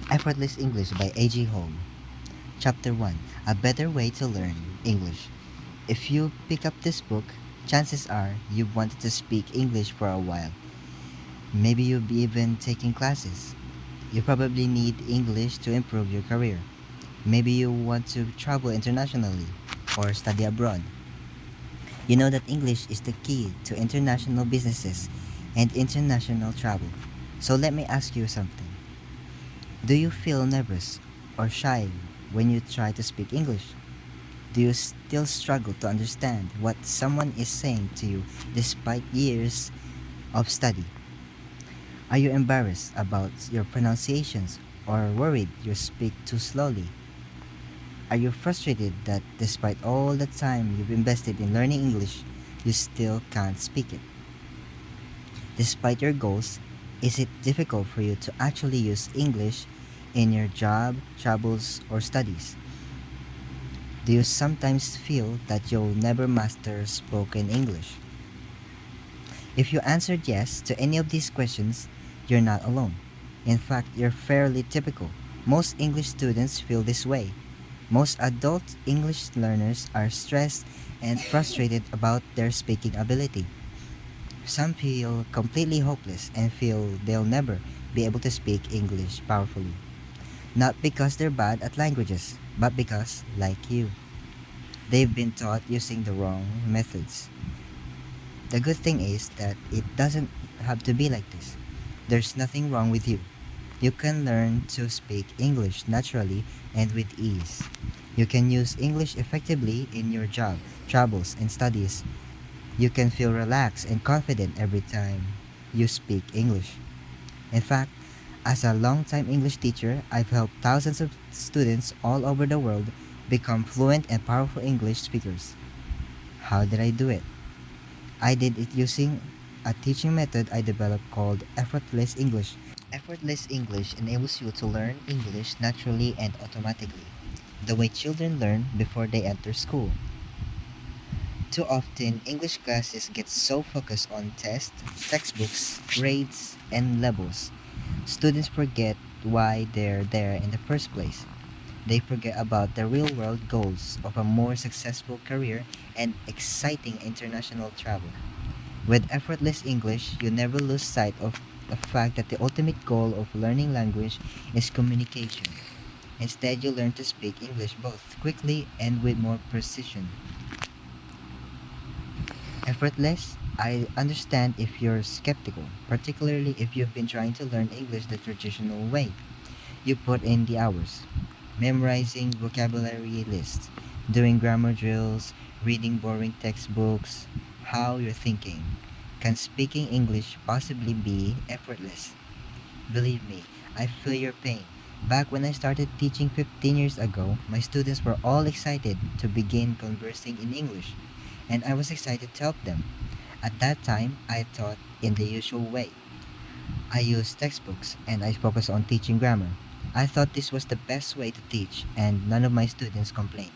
Effortless English by A.G. Home. Chapter 1. A Better Way to Learn English. If you pick up this book, chances are you've wanted to speak English for a while. Maybe you've even taken classes. You probably need English to improve your career. Maybe you want to travel internationally or study abroad. You know that English is the key to international businesses and international travel. So let me ask you something. Do you feel nervous or shy when you try to speak English? Do you still struggle to understand what someone is saying to you despite years of study? Are you embarrassed about your pronunciations or worried you speak too slowly? Are you frustrated that despite all the time you've invested in learning English, you still can't speak it? Despite your goals, is it difficult for you to actually use English in your job, travels, or studies? Do you sometimes feel that you'll never master spoken English? If you answered yes to any of these questions, you're not alone. In fact, you're fairly typical. Most English students feel this way. Most adult English learners are stressed and frustrated about their speaking ability. Some feel completely hopeless and feel they'll never be able to speak English powerfully. Not because they're bad at languages, but because, like you, they've been taught using the wrong methods. The good thing is that it doesn't have to be like this. There's nothing wrong with you. You can learn to speak English naturally and with ease. You can use English effectively in your job, travels, and studies. You can feel relaxed and confident every time you speak English. In fact, as a long-time English teacher, I've helped thousands of students all over the world become fluent and powerful English speakers. How did I do it? I did it using a teaching method I developed called effortless English. Effortless English enables you to learn English naturally and automatically, the way children learn before they enter school. Too often, English classes get so focused on tests, textbooks, grades, and levels. Students forget why they're there in the first place. They forget about the real world goals of a more successful career and exciting international travel. With effortless English, you never lose sight of the fact that the ultimate goal of learning language is communication. Instead, you learn to speak English both quickly and with more precision. Effortless? I understand if you're skeptical, particularly if you've been trying to learn English the traditional way. You put in the hours, memorizing vocabulary lists, doing grammar drills, reading boring textbooks. How you're thinking. Can speaking English possibly be effortless? Believe me, I feel your pain. Back when I started teaching 15 years ago, my students were all excited to begin conversing in English, and I was excited to help them. At that time, I taught in the usual way. I used textbooks and I focused on teaching grammar. I thought this was the best way to teach, and none of my students complained.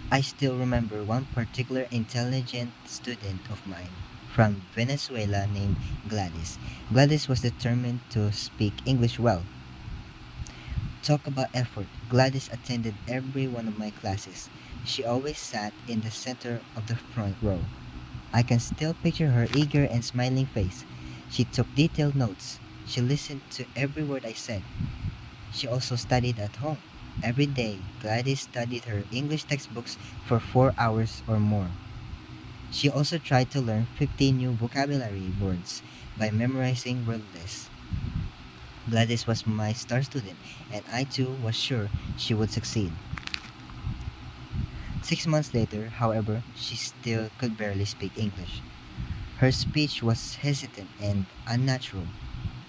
I still remember one particular intelligent student of mine from Venezuela named Gladys. Gladys was determined to speak English well. Talk about effort. Gladys attended every one of my classes. She always sat in the center of the front row. I can still picture her eager and smiling face. She took detailed notes. She listened to every word I said. She also studied at home. Every day, Gladys studied her English textbooks for 4 hours or more. She also tried to learn 15 new vocabulary words by memorizing word lists. Gladys was my star student, and I too was sure she would succeed. 6 months later, however, she still could barely speak English. Her speech was hesitant and unnatural.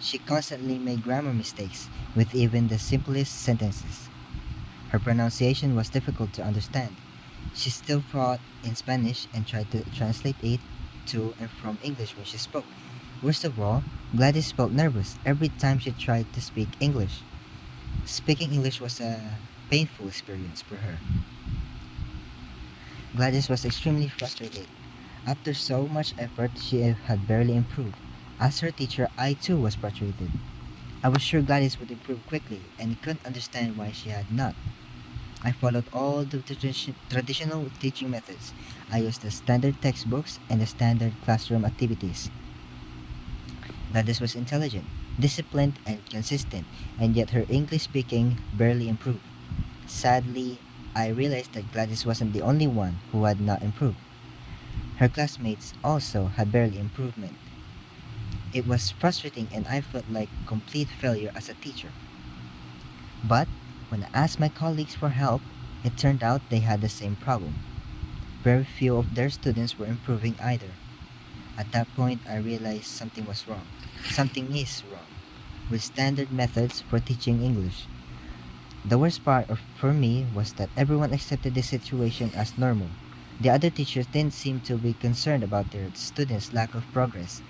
She constantly made grammar mistakes with even the simplest sentences. Her pronunciation was difficult to understand. She still thought in Spanish and tried to translate it to and from English when she spoke. Worst of all, Gladys felt nervous every time she tried to speak English. Speaking English was a painful experience for her. Gladys was extremely frustrated. After so much effort, she had barely improved. As her teacher, I too was frustrated. I was sure Gladys would improve quickly and couldn't understand why she had not. I followed all the traditional teaching methods. I used the standard textbooks and the standard classroom activities. Gladys was intelligent, disciplined, and consistent, and yet her English speaking barely improved. Sadly, I realized that Gladys wasn't the only one who had not improved. Her classmates also had barely improvement. It was frustrating and I felt like complete failure as a teacher. But when I asked my colleagues for help, it turned out they had the same problem. Very few of their students were improving either. At that point, I realized something was wrong. Something is wrong with standard methods for teaching English. The worst part for me was that everyone accepted the situation as normal. The other teachers didn't seem to be concerned about their students' lack of progress.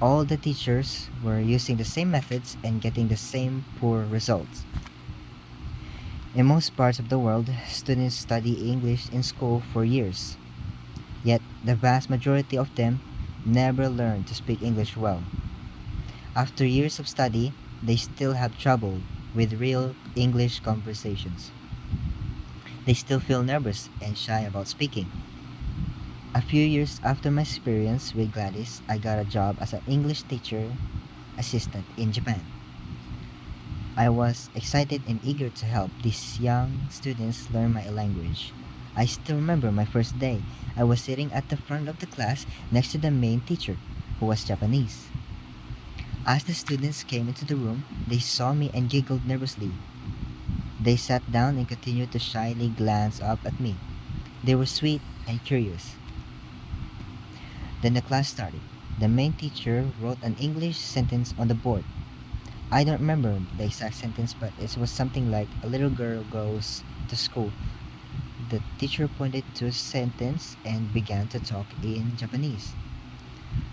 All the teachers were using the same methods and getting the same poor results. In most parts of the world, students study English in school for years, yet the vast majority of them never learn to speak English well. After years of study, they still have trouble with real English conversations. They still feel nervous and shy about speaking. A few years after my experience with Gladys, I got a job as an English teacher assistant in Japan. I was excited and eager to help these young students learn my language. I still remember my first day. I was sitting at the front of the class next to the main teacher, who was Japanese. As the students came into the room, they saw me and giggled nervously. They sat down and continued to shyly glance up at me. They were sweet and curious. Then the class started. The main teacher wrote an English sentence on the board. I don't remember the exact sentence, but it was something like a little girl goes to school. The teacher pointed to a sentence and began to talk in Japanese.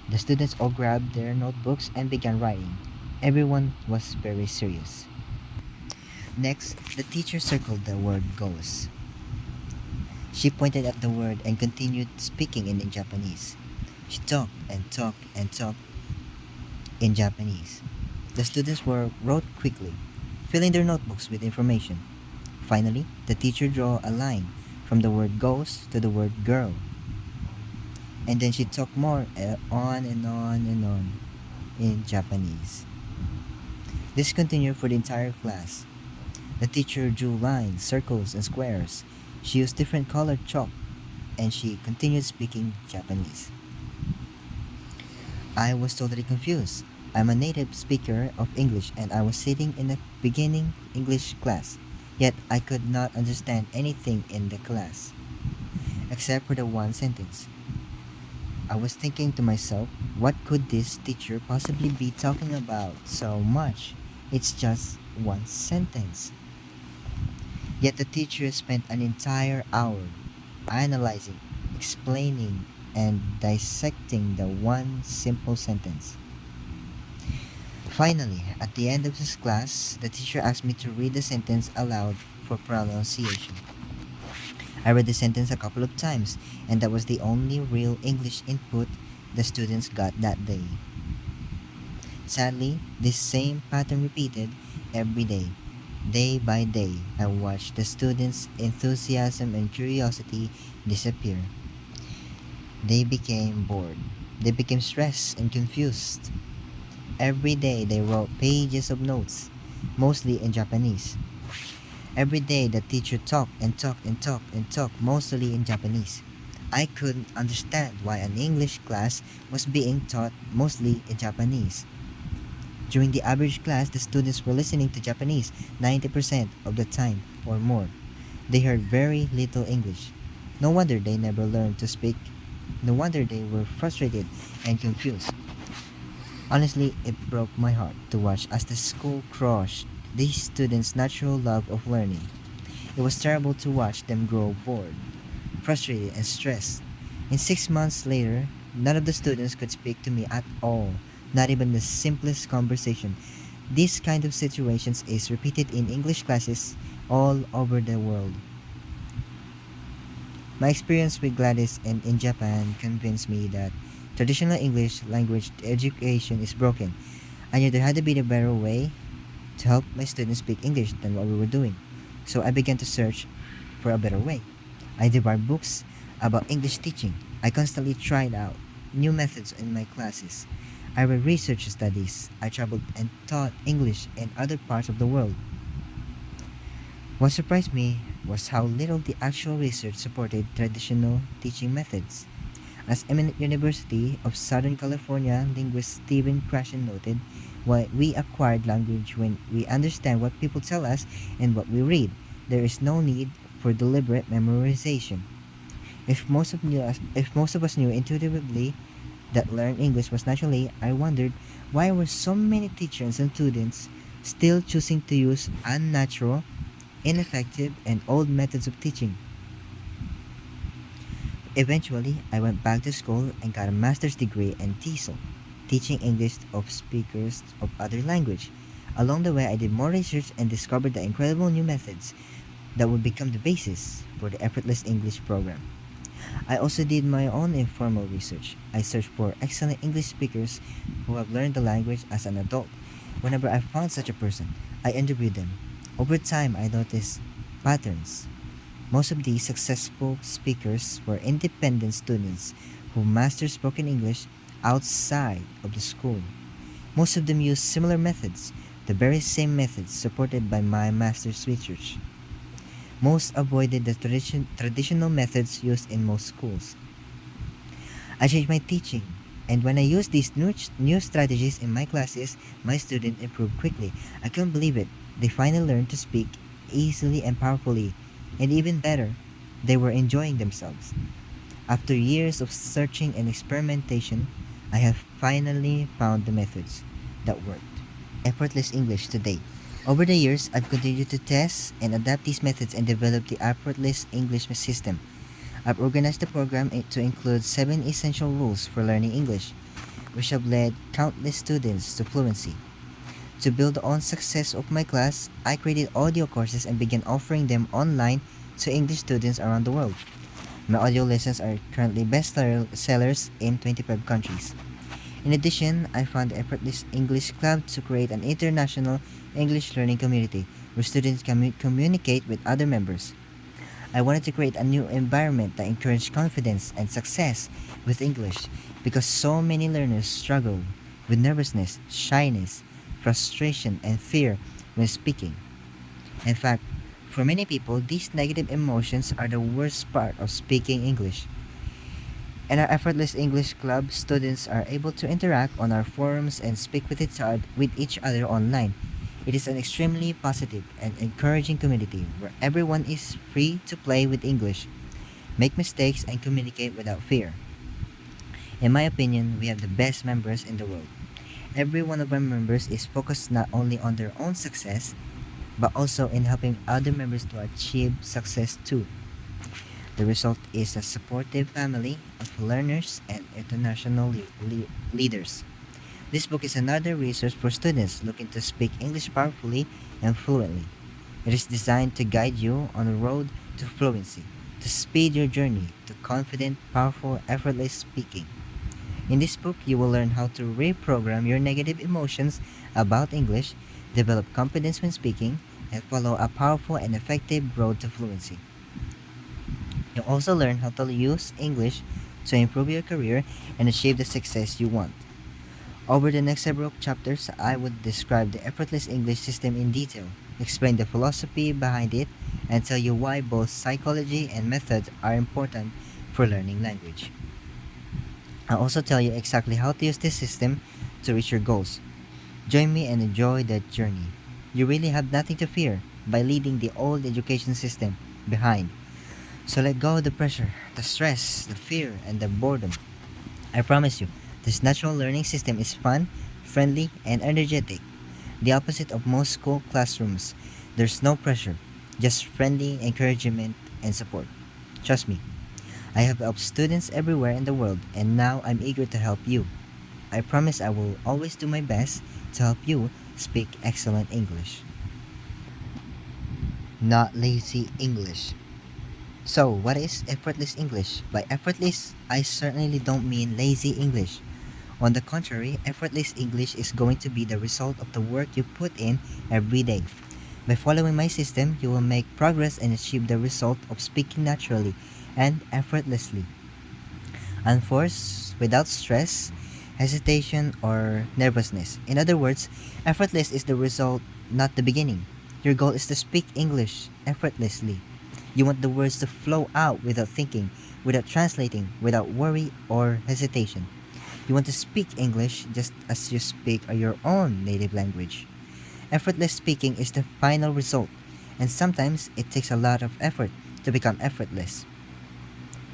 The students all grabbed their notebooks and began writing. Everyone was very serious. Next, the teacher circled the word goes. She pointed at the word and continued speaking in Japanese. She talked and talked and talked in Japanese. The students wrote quickly, filling their notebooks with information. Finally, the teacher drew a line from the word goes to the word girl. And then she talked more on and on and on in Japanese. This continued for the entire class. The teacher drew lines, circles, and squares. She used different colored chalk, and she continued speaking Japanese. I was totally confused. I'm a native speaker of English and I was sitting in a beginning English class, yet I could not understand anything in the class, except for the one sentence. I was thinking to myself, what could this teacher possibly be talking about so much? It's just one sentence. Yet the teacher spent an entire hour analyzing, explaining, and dissecting the one simple sentence. Finally, at the end of this class, the teacher asked me to read the sentence aloud for pronunciation. I read the sentence a couple of times, and that was the only real English input the students got that day. Sadly, this same pattern repeated every day. Day by day, I watched the students' enthusiasm and curiosity disappear. They became bored. They became stressed and confused. Every day they wrote pages of notes, mostly in Japanese. Every day the teacher talked and talked and talked and talked, mostly in Japanese. I couldn't understand why an English class was being taught mostly in Japanese. During the average class, the students were listening to Japanese 90% of the time or more. They heard very little English. No wonder they never learned to speak. No wonder they were frustrated and confused. Honestly, it broke my heart to watch as the school crushed these students' natural love of learning. It was terrible to watch them grow bored, frustrated, and stressed. And 6 months later, none of the students could speak to me at all, not even the simplest conversation. This kind of situations is repeated in English classes all over the world. My experience with Gladys and in Japan convinced me that traditional English language education is broken. I knew there had to be a better way to help my students speak English than what we were doing. So I began to search for a better way. I devoured books about English teaching. I constantly tried out new methods in my classes. I read research studies. I traveled and taught English in other parts of the world. What surprised me was how little the actual research supported traditional teaching methods. As eminent University of Southern California linguist Stephen Krashen noted, why we acquired language when we understand what people tell us and what we read. There is no need for deliberate memorization. If most of us knew intuitively that learn English was naturally, I wondered why were so many teachers and students still choosing to use unnatural, ineffective, and old methods of teaching. Eventually, I went back to school and got a master's degree in TESOL, teaching English of speakers of other language. Along the way, I did more research and discovered the incredible new methods that would become the basis for the effortless English program. I also did my own informal research. I searched for excellent English speakers who have learned the language as an adult. Whenever I found such a person, I interviewed them. Over time, I noticed patterns. Most of these successful speakers were independent students who mastered spoken English outside of the school. Most of them used similar methods, the very same methods supported by my master's research. Most avoided the traditional methods used in most schools. I changed my teaching, and when I used these new strategies in my classes, my students improved quickly. I couldn't believe it. They finally learned to speak easily and powerfully, and even better, they were enjoying themselves. After years of searching and experimentation, I have finally found the methods that worked. Effortless English today. Over the years, I've continued to test and adapt these methods and develop the effortless English system. I've organized the program to include 7 essential rules for learning English, which have led countless students to fluency. To build on success of my class, I created audio courses and began offering them online to English students around the world. My audio lessons are currently best sellers in 25 countries. In addition, I found the Effortless English Club to create an international English learning community where students can communicate with other members. I wanted to create a new environment that encouraged confidence and success with English because so many learners struggle with nervousness, shyness, frustration, and fear when speaking. In fact, for many people, these negative emotions are the worst part of speaking English. In our Effortless English Club, students are able to interact on our forums and speak with each other online. It is an extremely positive and encouraging community where everyone is free to play with English, make mistakes, and communicate without fear. In my opinion, we have the best members in the world. Every one of our members is focused not only on their own success, but also in helping other members to achieve success too. The result is a supportive family of learners and international leaders. This book is another resource for students looking to speak English powerfully and fluently. It is designed to guide you on the road to fluency, to speed your journey to confident, powerful, effortless speaking. In this book, you will learn how to reprogram your negative emotions about English, develop confidence when speaking, and follow a powerful and effective road to fluency. You'll also learn how to use English to improve your career and achieve the success you want. Over the next several chapters, I would describe the effortless English system in detail, explain the philosophy behind it, and tell you why both psychology and methods are important for learning language. I'll also tell you exactly how to use this system to reach your goals. Join me and enjoy that journey. You really have nothing to fear by leaving the old education system behind. So let go of the pressure, the stress, the fear, and the boredom. I promise you, this natural learning system is fun, friendly, and energetic. The opposite of most school classrooms. There's no pressure, just friendly encouragement and support. Trust me, I have helped students everywhere in the world, and now I'm eager to help you. I promise I will always do my best to help you speak excellent English. Not lazy English. So, what is effortless English? By effortless, I certainly don't mean lazy English. On the contrary, effortless English is going to be the result of the work you put in every day. By following my system, you will make progress and achieve the result of speaking naturally and effortlessly, unforced, without stress, hesitation, or nervousness. In other words, effortless is the result, not the beginning. Your goal is to speak English effortlessly. You want the words to flow out without thinking, without translating, without worry or hesitation. You want to speak English just as you speak your own native language. Effortless speaking is the final result, and sometimes it takes a lot of effort to become effortless.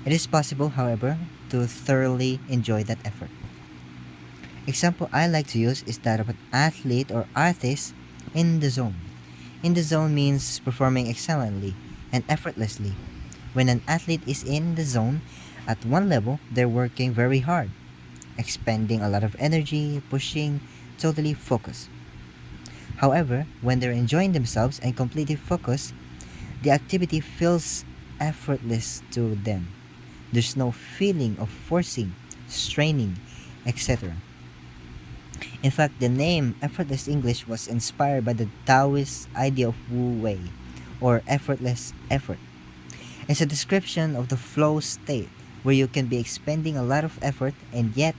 It is possible, however, to thoroughly enjoy that effort. Example I like to use is that of an athlete or artist in the zone. In the zone means performing excellently and effortlessly. When an athlete is in the zone, at one level, they're working very hard, expending a lot of energy, pushing, totally focused. However, when they're enjoying themselves and completely focused, the activity feels effortless to them. There's no feeling of forcing, straining, etc. In fact, the name effortless English was inspired by the Taoist idea of Wu Wei, or effortless effort. It's a description of the flow state where you can be expending a lot of effort and yet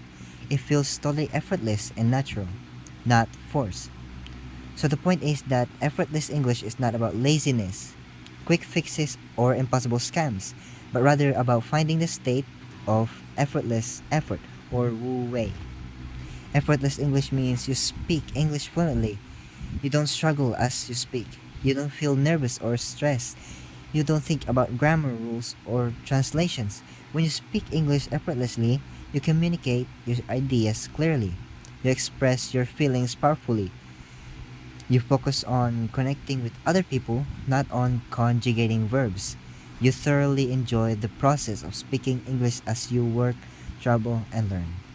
it feels totally effortless and natural, not forced. So the point is that effortless English is not about laziness, quick fixes, or impossible scams, but rather about finding the state of effortless effort or Wu Wei. Effortless English means you speak English fluently. You don't struggle as you speak. You don't feel nervous or stressed. You don't think about grammar rules or translations. When you speak English effortlessly, you communicate your ideas clearly. You express your feelings powerfully. You focus on connecting with other people, not on conjugating verbs. You thoroughly enjoy the process of speaking English as you work, travel, and learn.